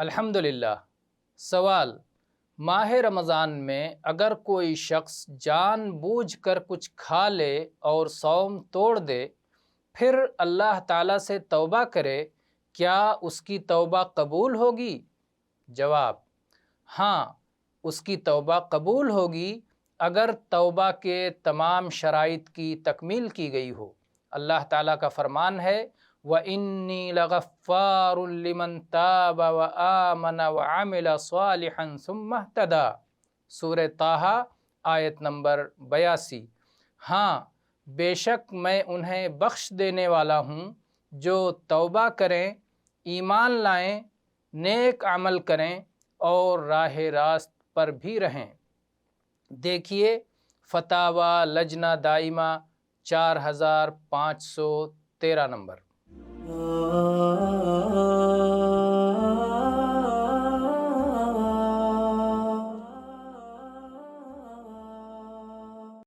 الحمدللہ۔ سوال: ماہ رمضان میں اگر کوئی شخص جان بوجھ کر کچھ کھا لے اور صوم توڑ دے پھر اللہ تعالیٰ سے توبہ کرے، کیا اس کی توبہ قبول ہوگی؟ جواب: ہاں، اس کی توبہ قبول ہوگی اگر توبہ کے تمام شرائط کی تکمیل کی گئی ہو۔ اللہ تعالیٰ کا فرمان ہے وَإِنِّي لَغَفَّارٌ لِمَن تَابَ وَآمَنَ وَعَمِلَ صَالِحًا ثُمَّ اهْتَدَىٰ۔ سورہ طٰہٰ آیت نمبر 82۔ ہاں، بے شک میں انہیں بخش دینے والا ہوں جو توبہ کریں، ایمان لائیں، نیک عمل کریں اور راہ راست پر بھی رہیں۔ دیکھیے فتاوی لجنہ دائمہ 4513 نمبر۔